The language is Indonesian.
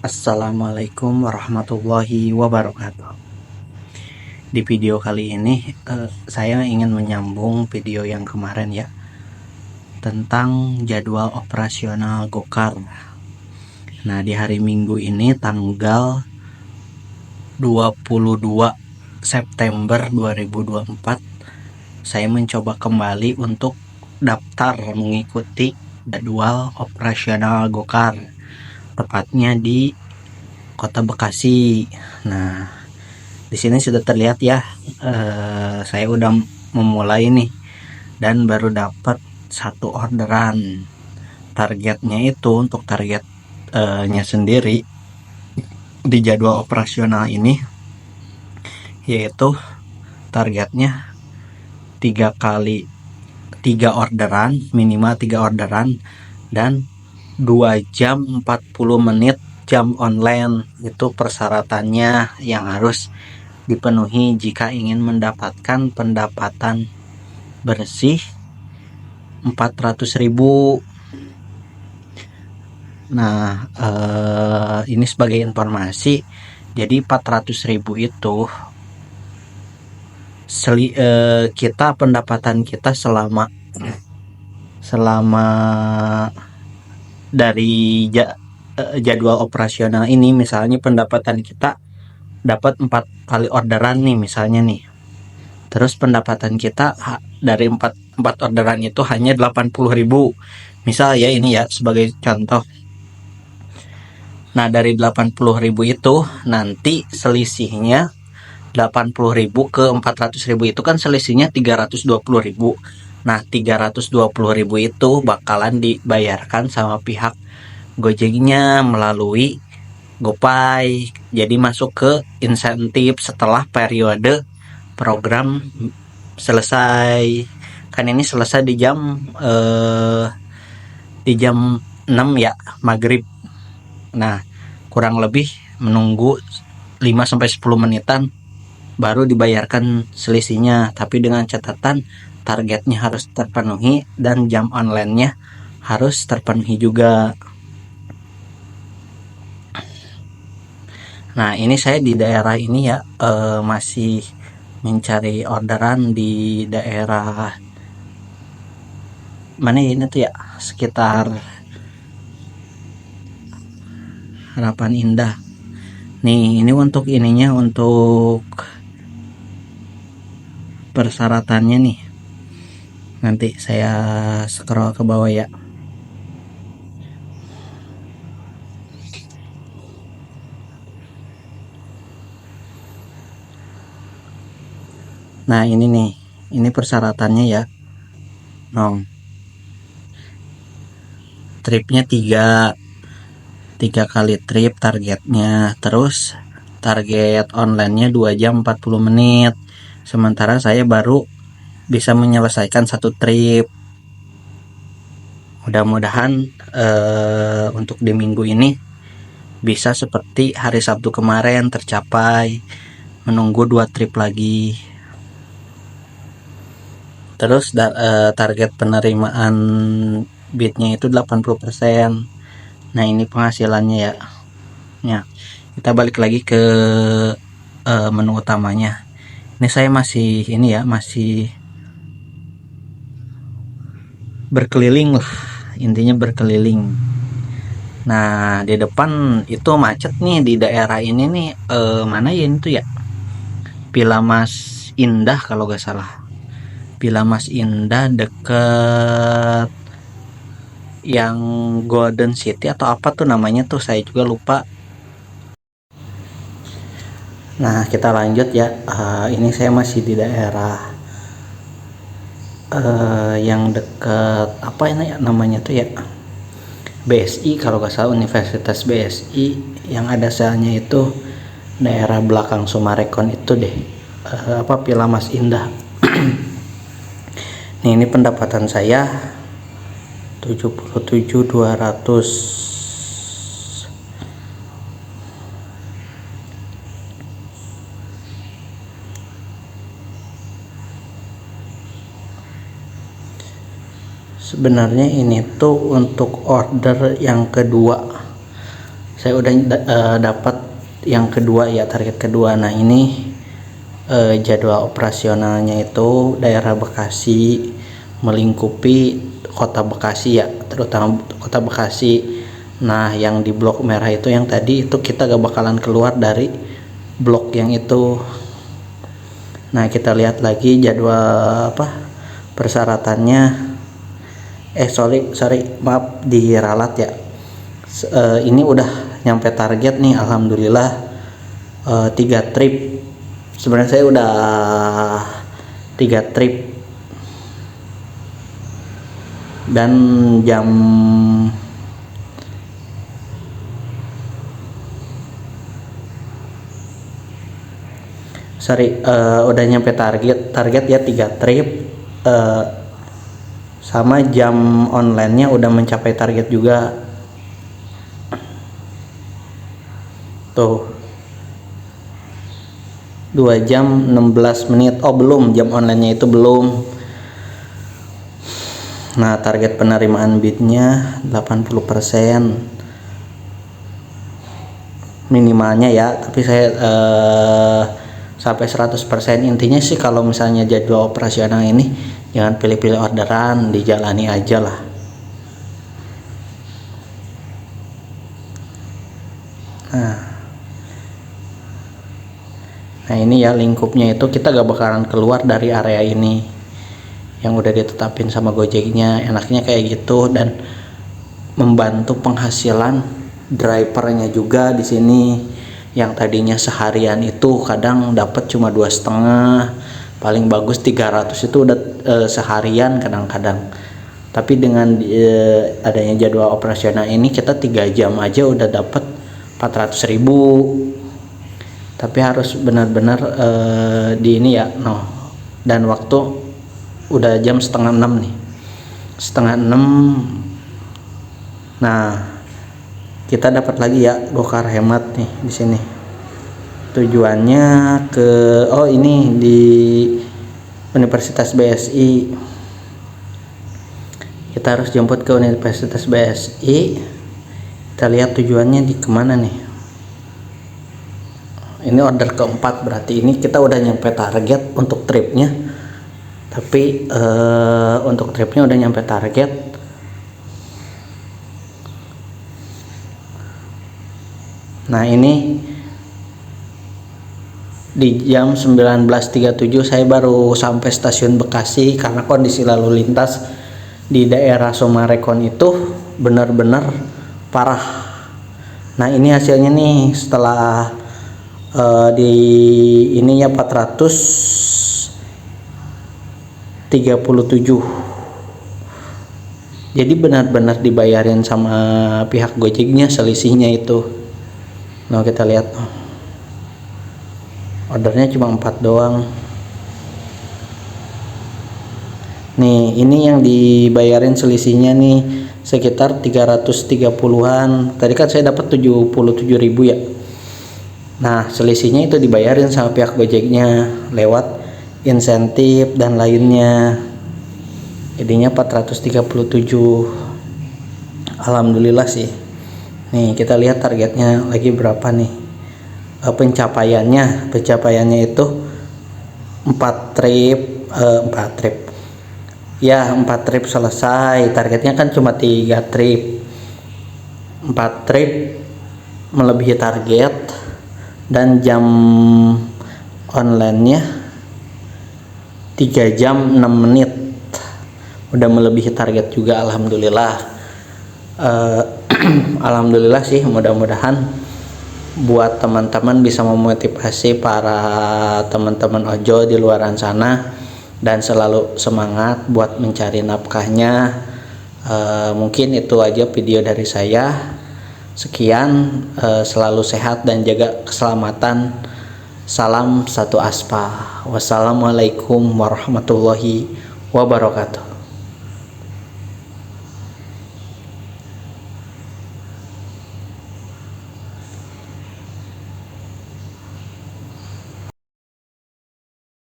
Assalamualaikum warahmatullahi wabarakatuh. Di video kali ini saya ingin menyambung video yang kemarin ya, tentang jadwal operasional Gokar. Nah, di hari Minggu ini tanggal 22 September 2024 saya mencoba kembali untuk daftar mengikuti jadwal operasional Gokar, tepatnya di Kota Bekasi. Nah, di sini sudah terlihat ya, saya udah memulai nih dan baru dapat satu orderan. Targetnya itu untuk targetnya sendiri di jadwal operasional ini, yaitu targetnya 3 orderan, minimal 3 orderan, dan 2 jam 40 menit jam online. Itu persyaratannya yang harus dipenuhi jika ingin mendapatkan pendapatan bersih 400.000. Nah, ini sebagai informasi, jadi 400.000 itu kita pendapatan kita selama dari jadwal operasional ini. Misalnya pendapatan kita dapat 4 kali orderan nih misalnya nih, terus pendapatan kita dari 4 orderan itu hanya 80.000 misal ya, ini ya sebagai contoh. Nah, dari 80.000 itu nanti selisihnya 80.000 ke 400.000 itu kan selisihnya 320.000. Nah, 320.000 itu bakalan dibayarkan sama pihak Gojeknya melalui GoPay. Jadi masuk ke insentif setelah periode program selesai. Kan ini selesai di jam 6 ya, maghrib. Nah, kurang lebih menunggu 5-10 menitan baru dibayarkan selisihnya, tapi dengan catatan targetnya harus terpenuhi dan jam online-nya harus terpenuhi juga. Nah, ini saya di daerah ini ya, masih mencari orderan di daerah mana ini tuh ya, sekitar Harapan Indah. Nih, ini untuk ininya, untuk persyaratannya nih. Nanti saya scroll ke bawah ya. Nah, ini nih, ini persyaratannya ya. Tripnya 3 kali trip targetnya. Terus target online-nya 2 jam 40 menit. Sementara saya baru bisa menyelesaikan 1 trip. Mudah-mudahan untuk di minggu ini bisa seperti hari Sabtu kemarin tercapai. Menunggu 2 trip lagi. Terus target penerimaan bitnya itu 80%. Nah, ini penghasilannya ya. Ya, kita balik lagi ke menu utamanya. Ini saya masih masih berkeliling lah, intinya berkeliling. Nah, di depan itu macet nih di daerah ini nih, mana ya itu ya, Villa Mas Indah kalau gak salah. Villa Mas Indah deket yang Golden City atau apa tuh namanya tuh, saya juga lupa. Nah, kita lanjut ya. Ini saya masih di daerah yang deket apa ini namanya tuh ya, BSI kalau gak salah, Universitas BSI yang ada selnya itu daerah belakang Sumarekon itu deh, Villa Mas Indah. Nih, ini pendapatan saya 77.200. Sebenarnya ini tuh untuk order yang kedua. saya udah dapat yang kedua ya, target kedua. Nah ini jadwal operasionalnya itu daerah Bekasi, melingkupi kota Bekasi ya, terutama kota Bekasi. Nah yang di blok merah itu yang tadi itu kita gak bakalan keluar dari blok yang itu. Nah kita lihat lagi jadwal persyaratannya. Sorry maaf diralat ya. Ini udah nyampe target nih, alhamdulillah. 3 trip. Sebenarnya saya udah 3 trip dan jam udah nyampe target ya 3 trip, sama jam online-nya udah mencapai target juga tuh, 2 jam 16 menit. Belum, jam online-nya itu belum. Nah target penerimaan bidnya 80% minimalnya ya, tapi saya sampai 100%. Intinya sih kalau misalnya jadwal operasional ini jangan pilih-pilih orderan, dijalani aja lah. Nah ini ya lingkupnya itu, kita gak bakalan keluar dari area ini yang udah ditetapin sama Gojeknya. Enaknya kayak gitu, dan membantu penghasilan drivernya juga di sini. Yang tadinya seharian itu kadang dapat cuma 2,5, paling bagus 300 itu udah seharian kadang-kadang. Tapi dengan adanya jadwal operasional ini, kita 3 jam aja udah dapat 400.000. Tapi harus benar-benar di ini ya, dan waktu udah jam 5:30 nih, 5:30. Nah kita dapat lagi ya Gokar hemat nih di sini. Tujuannya ke ini di Universitas BSI. Kita harus jemput ke Universitas BSI. Kita lihat tujuannya di kemana nih. Ini order keempat, berarti ini kita udah nyampe target untuk tripnya. Tapi untuk tripnya udah nyampe target. Nah ini di jam 19.37 saya baru sampai stasiun Bekasi, karena kondisi lalu lintas di daerah Sumarekon itu benar-benar parah. Nah ini hasilnya nih setelah di ininya 437. Jadi benar-benar dibayarin sama pihak Gojeknya selisihnya itu. Nah kita lihat ordernya cuma 4 doang. Nih ini yang dibayarin selisihnya nih sekitar 330-an. Tadi kan saya dapat 77.000 ya. Nah selisihnya itu dibayarin sama pihak Gojeknya lewat insentif dan lainnya. Jadinya 437. Alhamdulillah sih. Nih kita lihat targetnya lagi berapa nih. Pencapaiannya itu 4 trip. Ya 4 trip selesai. Targetnya kan cuma 3 trip. 4 trip melebihi target. Dan jam online-nya 3 jam 6 menit, udah melebihi target juga. Alhamdulillah. Alhamdulillah sih, mudah-mudahan buat teman-teman bisa memotivasi para teman-teman ojol di luaran sana dan selalu semangat buat mencari nafkahnya. Mungkin itu aja video dari saya. Sekian, selalu sehat dan jaga keselamatan. Salam satu aspal. Wassalamualaikum warahmatullahi wabarakatuh.